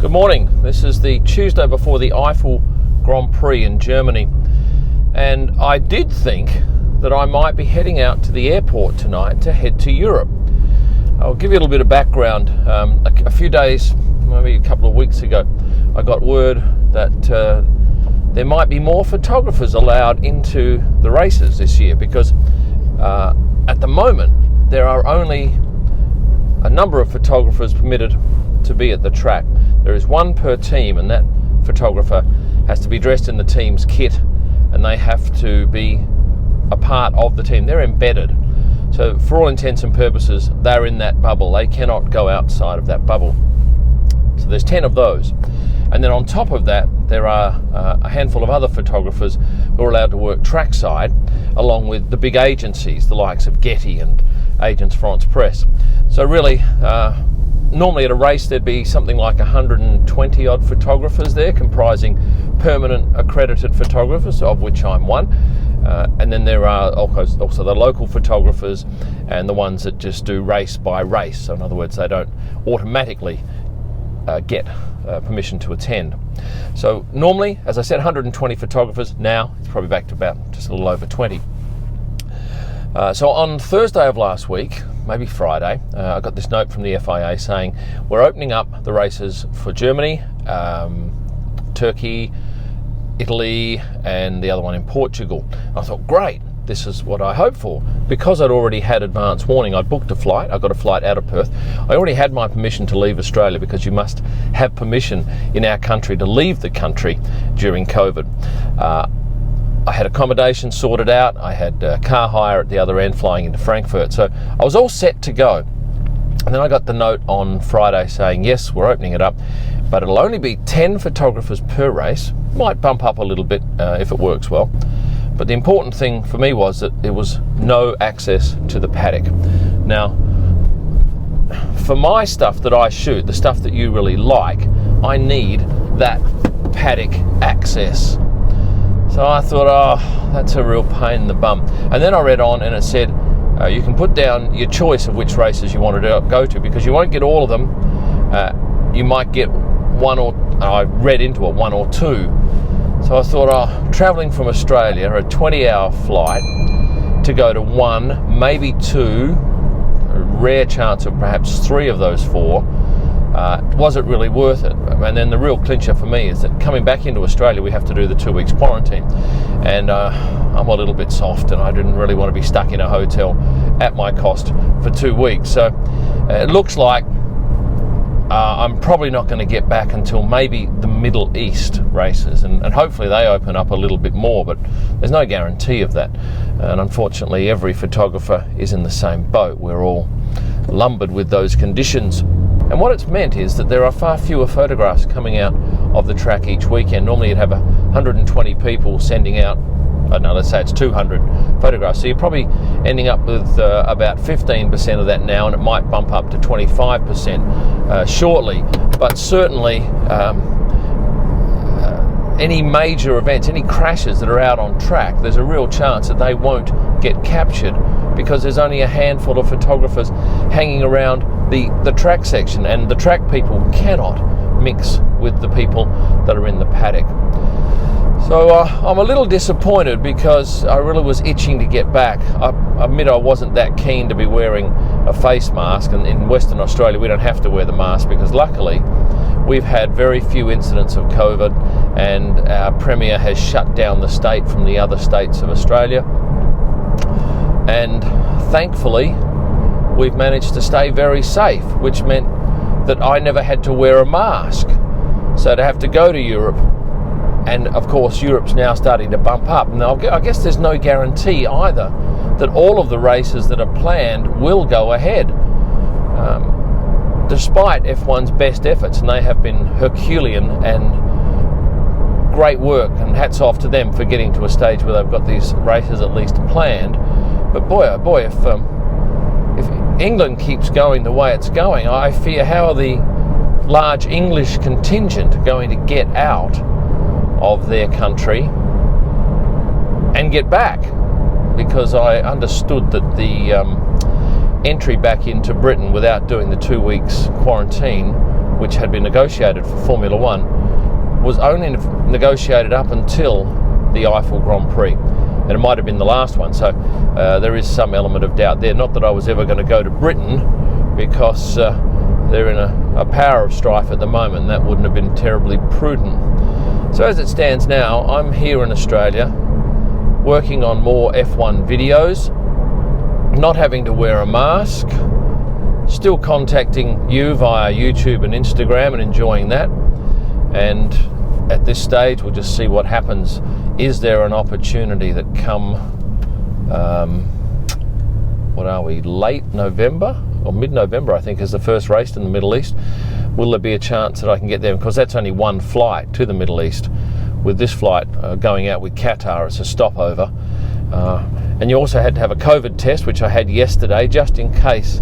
Good morning. This is the Tuesday before the Eiffel Grand Prix in Germany, and I did think that I might be heading out to the airport tonight to head to Europe. I'll give you a little bit of background. A few days, maybe a couple of weeks ago, I got word that there might be more photographers allowed into the races this year because at the moment there are only a number of photographers permitted to be at the track. There is one per team, and that photographer has to be dressed in the team's kit and they have to be a part of the team. They're embedded. So for all intents and purposes, they're in that bubble. They cannot go outside of that bubble. So there's 10 of those. And then on top of that, there are a handful of other photographers who are allowed to work trackside, along with the big agencies, the likes of Getty and Agence France Presse. So really, normally at a race there'd be something like 120 odd photographers there, comprising permanent accredited photographers, of which I'm one. And then there are also the local photographers and the ones that just do race by race. So in other words, they don't automatically get permission to attend. So normally, as I said, 120 photographers. Now it's probably back to about just a little over 20. So on Thursday of last week, maybe Friday, I got this note from the FIA saying we're opening up the races for Germany, Turkey, Italy, and the other one in Portugal. I thought, great, this is what I hoped for. Because I'd already had advance warning, I'd booked a flight. I got a flight out of Perth. I already had my permission to leave Australia, because you must have permission in our country to leave the country during COVID. I had accommodation sorted out. I had car hire at the other end flying into Frankfurt. So I was all set to go. And then I got the note on Friday saying, yes, we're opening it up, but it'll only be 10 photographers per race. Might bump up a little bit if it works well. But the important thing for me was that there was no access to the paddock. Now, for my stuff that I shoot, the stuff that you really like, I need that paddock access. So I thought, oh, that's a real pain in the bum. And then I read on and it said, you can put down your choice of which races you want to go to, because you won't get all of them. You might get one or, I read into it, one or two. So I thought, travelling from Australia, a 20-hour flight, to go to one, maybe two, a rare chance of perhaps three of those four, was it really worth it? And then the real clincher for me is that coming back into Australia, we have to do the 2 weeks quarantine. And I'm a little bit soft, and I didn't really want to be stuck in a hotel at my cost for 2 weeks. So it looks like I'm probably not going to get back until maybe the Middle East races, and hopefully they open up a little bit more, but there's no guarantee of that. And unfortunately, every photographer is in the same boat. We're all lumbered with those conditions. And what it's meant is that there are far fewer photographs coming out of the track each weekend. Normally you'd have 120 people sending out, I don't know, let's say it's 200 photographs. So you're probably ending up with about 15% of that now, and it might bump up to 25% shortly. But certainly any major events, any crashes that are out on track, there's a real chance that they won't get captured, because there's only a handful of photographers hanging around the track section, and the track people cannot mix with the people that are in the paddock. So I'm a little disappointed, because I really was itching to get back. I admit I wasn't that keen to be wearing a face mask, and in Western Australia we don't have to wear the mask, because luckily we've had very few incidents of COVID, and our Premier has shut down the state from the other states of Australia. And thankfully we've managed to stay very safe, which meant that I never had to wear a mask. So to have to go to Europe, and of course Europe's now starting to bump up. Now I guess there's no guarantee either that all of the races that are planned will go ahead, despite F1's best efforts, and they have been Herculean and great work, and hats off to them for getting to a stage where they've got these races at least planned. But boy, oh boy, if England keeps going the way it's going, I fear how are the large English contingent going to get out of their country and get back, because I understood that the entry back into Britain without doing the 2 weeks quarantine which had been negotiated for Formula One, was only negotiated up until the Eiffel Grand Prix. And it might have been the last one, so there is some element of doubt there. Not that I was ever going to go to Britain, because they're in a power of strife at the moment. That wouldn't have been terribly prudent. So as it stands now, I'm here in Australia working on more F1 videos, not having to wear a mask, still contacting you via YouTube and Instagram and enjoying that. And at this stage, we'll just see what happens. Is there an opportunity that come, what are we, late November or mid-November, I think, is the first race in the Middle East? Will there be a chance that I can get there? Because that's only one flight to the Middle East. With this flight going out with Qatar, it's a stopover. And you also had to have a COVID test, which I had yesterday, just in case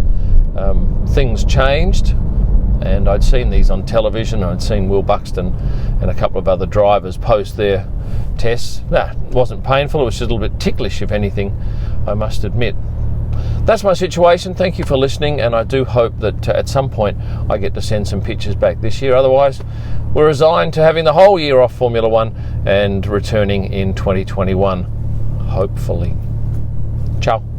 things changed. And I'd seen these on television. I'd seen Will Buxton and a couple of other drivers post their tests. It wasn't painful. It was just a little bit ticklish, if anything, I must admit. That's my situation. Thank you for listening, and I do hope that at some point I get to send some pictures back this year. Otherwise, we're resigned to having the whole year off Formula One and returning in 2021, hopefully. Ciao.